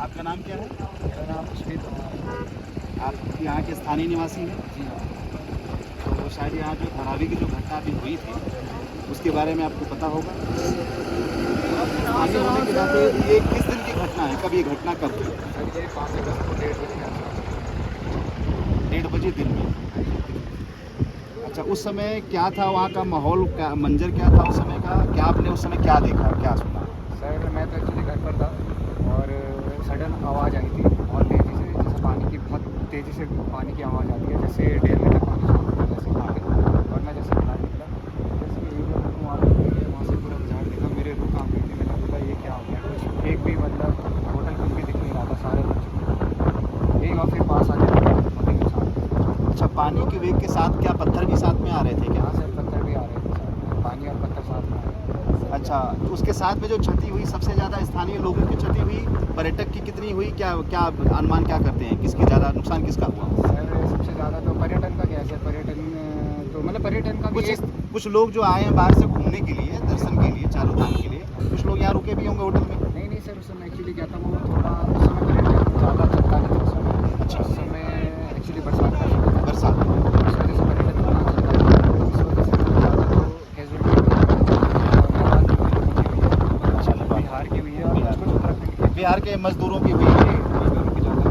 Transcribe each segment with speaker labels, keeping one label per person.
Speaker 1: आपका नाम क्या है?
Speaker 2: मेरा नाम पुष्पित कुमार।
Speaker 1: आप यहाँ के स्थानीय निवासी हैं?
Speaker 2: जी हाँ।
Speaker 1: तो शायद यहाँ जो धारावी की जो घटना अभी हुई थी उसके बारे में आपको पता होगा। स्थानीय होने के नाते ये किस दिन की घटना है, कब ये घटना कब हुई?
Speaker 2: सर ये 5 अगस्त को 1:30 बजे के आसपास।
Speaker 1: 1:30 बजे दिन में। अच्छा, उस समय क्या था वहाँ का माहौल, क्या मंजर क्या था उस समय का, क्या आपने उस समय क्या देखा, क्या सुना?
Speaker 2: सर मैं तो एक्चुअली घर पर था और सडन आवाज़ आई थी बहुत तेज़ी से, जैसे पानी की बहुत तेज़ी से पानी की आवाज़ आती है, जैसे डेढ़ में तक पानी छोड़ था वैसे वहाँ पे। और मैं जैसे बाहर निकला, जैसे एरिया में वहाँ पे वहाँ से पूरा बाजार देखा, मेरे रूह कांप रही थी। मैंने बोला ये क्या हो गया, कुछ एक भी मतलब होटल कुछ भी दिख नहीं रहा था, सारे बन चुके थे। यही और फिर पास आ गया बहुत ही नुकसान।
Speaker 1: अच्छा, पानी के वेग के साथ क्या पत्थर भी साथ में आ रहे थे क्या?
Speaker 2: यहाँ से पत्थर भी आ रहे थे साथ में, पानी और पत्थर साथ में आ रहे थे।
Speaker 1: अच्छा, तो उसके साथ में जो क्षति हुई सबसे ज़्यादा स्थानीय लोगों की क्षति हुई, पर्यटक की कितनी हुई, क्या क्या अनुमान क्या करते हैं, किसकी ज़्यादा नुकसान किसका हुआ?
Speaker 2: सर सबसे ज़्यादा तो पर्यटन का क्या है सर, पर्यटन तो मतलब पर्यटन का भी
Speaker 1: कुछ लोग जो आए हैं बाहर से घूमने के लिए, दर्शन के लिए, चारों धाम के लिए, कुछ लोग यहाँ रुके भी होंगे होटल में।
Speaker 2: नहीं सर, उस समय एक्चुअली क्या था, वो थोड़ा उस समय पर्यटन ज़्यादा चलता नहीं था उस समय।
Speaker 1: अच्छा,
Speaker 2: उस समय एक्चुअली बरसात का समय था,
Speaker 1: बरसात।
Speaker 2: इस वजह से पर्यटन उतना चलता नहीं था। इस वजह से ज़्यादा तो कैजुअलिटी बिहार की हुई है और
Speaker 1: बिहार।
Speaker 2: कुछ उत्तराखंड की।
Speaker 1: बिहार के मजदूरों की हुई है।
Speaker 2: मजदूरों की ज़्यादा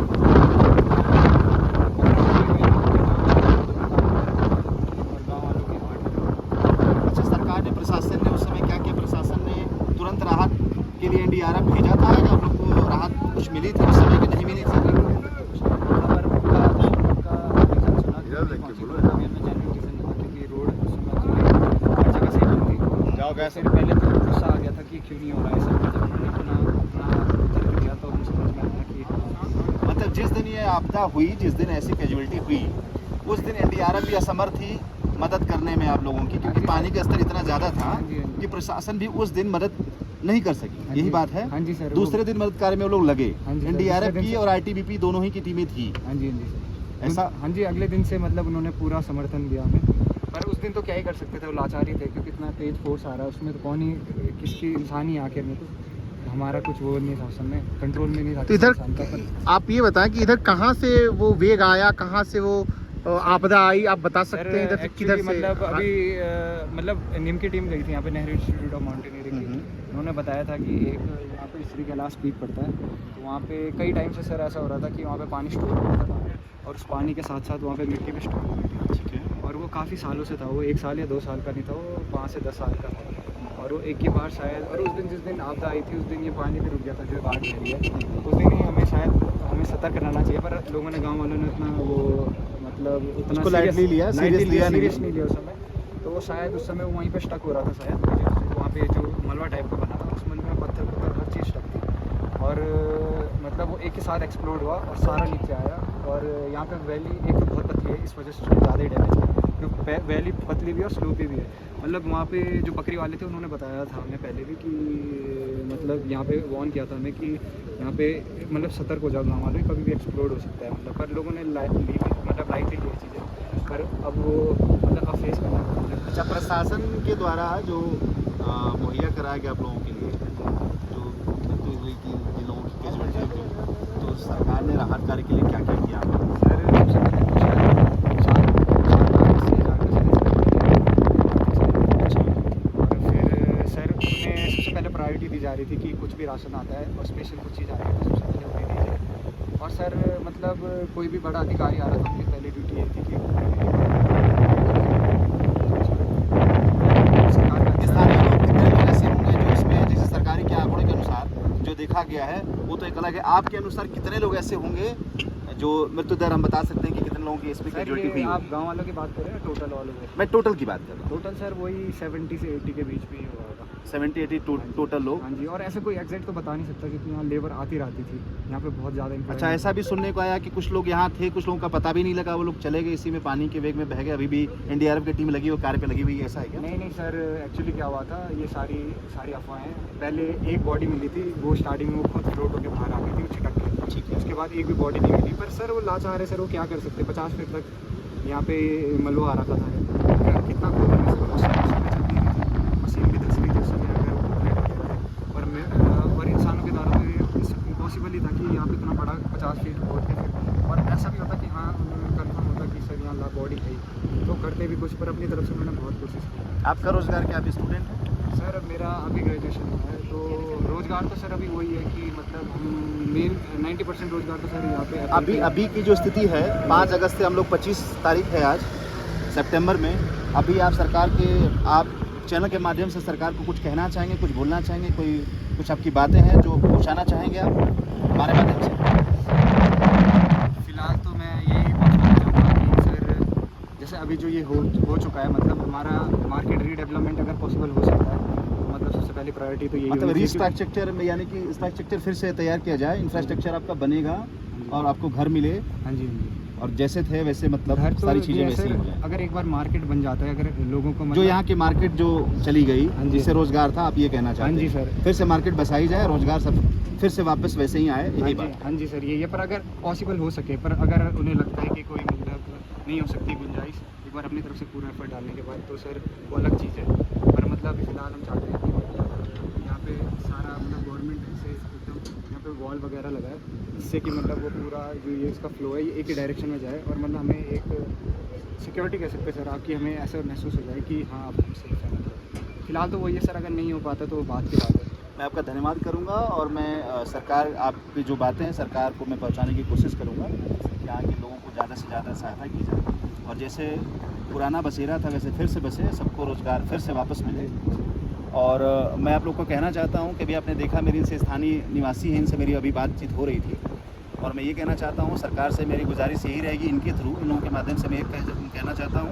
Speaker 2: और गाँव वालों की हार्ट।
Speaker 1: अच्छा, सरकार ने, प्रशासन ने उस समय क्या किया? प्रशासन ने तुरंत राहत के लिए एनडीआरएफ भेजा था या आप लोग को राहत कुछ मिली थी उस समय कि नहीं मिली थी? जाओ गैस।
Speaker 2: फिर पहले तो गुस्सा आ गया था कि क्यों नहीं हो रहा है सब, जब मैंने अपना उत्तर दिया तो मुझे समझ में आया कि
Speaker 1: मतलब जिस दिन ये आपदा हुई, जिस दिन ऐसी कैजुअलिटी हुई, उस दिन एनडीआरएफ भी असमर्थ थी मदद करने में आप लोगों की, क्योंकि पानी का स्तर इतना ज़्यादा था
Speaker 2: हाँ जी, हाँ जी।
Speaker 1: कि प्रशासन भी उस दिन मदद नहीं कर सकी।
Speaker 2: हाँ
Speaker 1: यही
Speaker 2: जी।
Speaker 1: बात है।
Speaker 2: हाँ जी सर।
Speaker 1: दूसरे दिन मदद कार्य में वो लोग लगे।
Speaker 2: हाँ जी सर,
Speaker 1: एनडीआरएफ
Speaker 2: दूसरे दिन
Speaker 1: की
Speaker 2: से-
Speaker 1: और आईटीबीपी दोनों ही की टीमें थी।
Speaker 2: हाँ जी सर
Speaker 1: ऐसा?
Speaker 2: हाँ जी, अगले दिन से मतलब उन्होंने पूरा समर्थन दिया हमें। पर उस दिन तो क्या ही कर सकते थे, वो लाचार ही थे, क्योंकि इतना तेज फोर्स आ रहा है उसमें, तो कौन ही किसकी इंसान ही आखिर में, तो हमारा कुछ वो नहीं था उस समय, कंट्रोल में नहीं था
Speaker 3: तो इधर
Speaker 2: इंसान का। पर
Speaker 3: आप ये बताएं कि इधर कहाँ से वो वेग आया, कहाँ से वो आपदा आई, आप बता सकते हैं इधर से किधर से?
Speaker 2: मतलब अभी मतलब नीम की टीम गई थी यहाँ पे, नेहरू इंस्टीट्यूट ऑफ माउंटेनियरिंग की। उन्होंने बताया था कि एक यहाँ पे श्री कैलाश पीक पड़ता है, तो वहाँ पे कई टाइम से सर ऐसा हो रहा था कि वहाँ पे पानी स्टोर हो रहा था और उस पानी के साथ साथ वहाँ पे मिट्टी भी स्टोर हो रही थी।
Speaker 1: ठीक है।
Speaker 2: और वो काफ़ी सालों से था, वो 1 साल या 2 साल का नहीं था, वो 5 से 10 साल का था। और वो एक ही बार शायद, और उस दिन जिस दिन आपदा आई थी उस दिन ये पानी भी रुक गया था जो बाढ़ आ रही है, उस दिन ही हमें शायद सतर्क रहना चाहिए। पर लोगों ने, गाँव वालों ने उतना वो मतलब उतना
Speaker 1: उसको lightly लिया, serious लिया नहीं।
Speaker 2: सीरियस नहीं लिया उस समय। तो वो शायद उस समय वहीं पे स्टक हो रहा था शायद, वहाँ पे जो मलबा टाइप का बना था उस मलबे में पत्थर हर चीज़ स्टक थी। और मतलब वो एक ही साथ एक्सप्लोड हुआ और सारा नीचे आया। और यहाँ पे वैली एक तो बहुत पतली है, इस वजह से ज़्यादा ही डैमेज है, क्योंकि वैली पतली भी है और स्लोपी भी है। मतलब वहाँ पे जो बकरी वाले थे उन्होंने बताया था हमें पहले भी कि मतलब यहाँ पे वार्न किया था हमें कि यहाँ पे मतलब सतर्क हो जाओ गाँव वाले, कभी भी एक्सप्लोड हो सकता है। मतलब पर लोगों ने मतलब लाइटली ली चीज़ें, पर अब वो मतलब अब फेस करना है।
Speaker 1: अच्छा, प्रशासन के द्वारा जो मुहैया कराया गया आप लोगों के लिए, जो मृत्यु हुई थी, जिन लोगों की कैजुअलिटी हुई, तो सरकार ने राहत कार्य के लिए क्या क्या किया?
Speaker 2: सर सबसे पहले तो शायद 4 से 4 का
Speaker 1: अच्छा,
Speaker 2: और फिर सर उन्हें सबसे पहले प्रायोरिटी दी जा रही थी कि कुछ भी राशन आता है और स्पेशल कुछ चीज़ आ रही है तो सबसे पहले उन्हें दी जाए। और सर मतलब कोई भी बड़ा अधिकारी आ रहा था, उनकी पहली ड्यूटी ये थी कि सरकार का
Speaker 1: स्थानीय लोग कितने लोग ऐसे होंगे जो इसमें, जैसे सरकारी के आंकड़ों के अनुसार जो देखा गया है वो तो एक अलग है, आपके अनुसार कितने लोग ऐसे होंगे जो मृत्यु दर हम बता सकते हैं कि कितने लोगों की इसमें
Speaker 2: सर
Speaker 1: कैजुअलिटी हुई
Speaker 2: ये आप
Speaker 1: होगी?
Speaker 2: गांव वालों की बात कर रहे हैं, टोटल ऑल ओवर?
Speaker 1: मैं टोटल की बात कर रहा हूँ।
Speaker 2: टोटल सर वही 70 से 80 के बीच में ही हुआ होगा।
Speaker 1: 70-80 टोटल लोग।
Speaker 2: हाँ जी, और ऐसे कोई एग्जैक्ट तो बता नहीं सकता क्योंकि यहाँ लेबर आती रहती थी, यहाँ पे बहुत ज़्यादा
Speaker 1: अच्छा, ऐसा भी सुनने को आया कि कुछ लोग यहाँ थे, कुछ लोगों का पता भी नहीं लगा, वो लोग चले गए इसी में, पानी के वेग में बह गए। अभी भी एनडीआरएफ की टीम लगी हुई, कार्य पे लगी हुई है, ऐसा है क्या?
Speaker 2: नहीं सर, एक्चुअली क्या हुआ था, ये सारी अफवाहें। पहले एक बॉडी मिली थी, वो स्टार्टिंग में वो खुद फ्लोट होकर बाहर आ गई थी, वो छिटक गई।
Speaker 1: ठीक है।
Speaker 2: उसके बाद एक भी बॉडी नहीं मिली। पर सर वो लाचार है सर, वो क्या कर सकते, 50 फीट तक यहाँ पे मलबा आ रखा था, कितना खोलने में मशीन भी धस रही थी उस समय, अगर और इंसानों के द्वारा तो इम्पॉसिबल ही था कि यहाँ पे इतना बड़ा 50 फीट खोदते फिर, और ऐसा भी होता कि हाँ उन्होंने कंफर्म होता कि सर यहाँ बॉडी है ही, तो करते भी कुछ, पर अपनी तरफ से मैंने बहुत कोशिश की।
Speaker 1: आपका रोजगार क्या, आप स्टूडेंट हैं?
Speaker 2: सर मेरा अभी ग्रेजुएशन हुआ है, तो रोज़गार तो सर अभी वही है कि मतलब मेन 90% रोज़गार तो सर यहाँ पे
Speaker 1: अभी की जो स्थिति है, 5 अगस्त से हम लोग 25 तारीख है आज सितंबर में, अभी आप सरकार के, आप चैनल के माध्यम से सरकार को कुछ कहना चाहेंगे, कुछ बोलना चाहेंगे, कोई कुछ आपकी बातें हैं जो पहुँचाना चाहेंगे आप हमारे माध्यम से?
Speaker 2: फिलहाल तो मैं यही बताना चाहूँगा कि सर जैसे अभी जो ये हो चुका है, मतलब हमारा मार्केट रीडेवलपमेंट अगर पॉसिबल हो सकता है, तो मतलब सबसे पहले प्रायोरिटी तो यही
Speaker 1: मतलब
Speaker 2: होगी कि-
Speaker 1: रिस्ट्रक्चर में, यानी कि इंफ्रास्ट्रक्चर फिर से तैयार किया जाए, इंफ्रास्ट्रक्चर आपका बनेगा और आपको घर मिले,
Speaker 2: हाँ जी, हाँ जी।
Speaker 1: और जैसे थे वैसे, मतलब
Speaker 2: घर तो
Speaker 1: सारी चीज़ें वैसे ही
Speaker 2: सर
Speaker 1: हो जाए।
Speaker 2: अगर एक बार मार्केट बन जाता है, अगर लोगों को
Speaker 1: जो
Speaker 2: मतलब
Speaker 1: यहाँ की मार्केट जो चली गई,
Speaker 2: हाँ जी।
Speaker 1: जिससे रोजगार था, आप ये कहना
Speaker 2: हाँ
Speaker 1: चाहते
Speaker 2: जी
Speaker 1: हैं
Speaker 2: सर,
Speaker 1: फिर से मार्केट बसाई जाए, रोजगार सब फिर से वापस वैसे ही आए,
Speaker 2: हाँ
Speaker 1: यही
Speaker 2: जी,
Speaker 1: बात।
Speaker 2: हाँ जी सर, ये पर अगर पॉसिबल हो सके, पर अगर उन्हें लगता है कि कोई मतलब नहीं हो सकती गुंजाइश एक बार अपनी तरफ से पूरा एफर्ट डालने के बाद, तो सर वो अलग चीज़ है। पर मतलब अभी फिलहाल हम चाहते हैं कि मतलब यहाँ पे सारा मतलब गवर्नमेंट से एकदम यहाँ पे वॉल वगैरह लगाए, जिससे कि मतलब वो पूरा जो ये इसका फ्लो है ये एक ही डायरेक्शन में जाए, और मतलब हमें एक सिक्योरिटी कह सकते हैं सर आपकी, हमें ऐसा महसूस हो जाए कि हाँ आप सेफ है। मतलब फिलहाल तो वही है सर, अगर नहीं हो पाता तो बात की बात है।
Speaker 1: मैं आपका धन्यवाद करूंगा, और मैं सरकार, आपकी जो बातें हैं सरकार को मैं पहुंचाने की कोशिश करूंगा कि यहाँ के लोगों को ज़्यादा से ज़्यादा सहायता की जाए, और जैसे पुराना बसेरा था वैसे फिर से बसे, सबको रोज़गार फिर से वापस मिले। और मैं आप लोग को कहना चाहता हूँ कि अभी आपने देखा, मेरी इनसे स्थानीय निवासी हैं, इनसे मेरी अभी बातचीत हो रही थी, और मैं ये कहना चाहता हूँ, सरकार से मेरी गुजारिश यही रहेगी, इनके थ्रू, इन लोगों के माध्यम से मैं कहना चाहता हूँ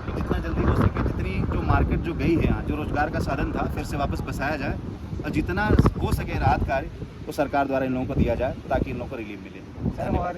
Speaker 1: कि जितना जल्दी हो सके, जितनी जो मार्केट जो गई है यहाँ, जो रोज़गार का साधन था, फिर से वापस बसाया जाए, और जितना हो सके राहत कार्य तो सरकार द्वारा इन लोगों को दिया जाए, ताकि इन लोगों को रिलीफ मिले।
Speaker 2: सर और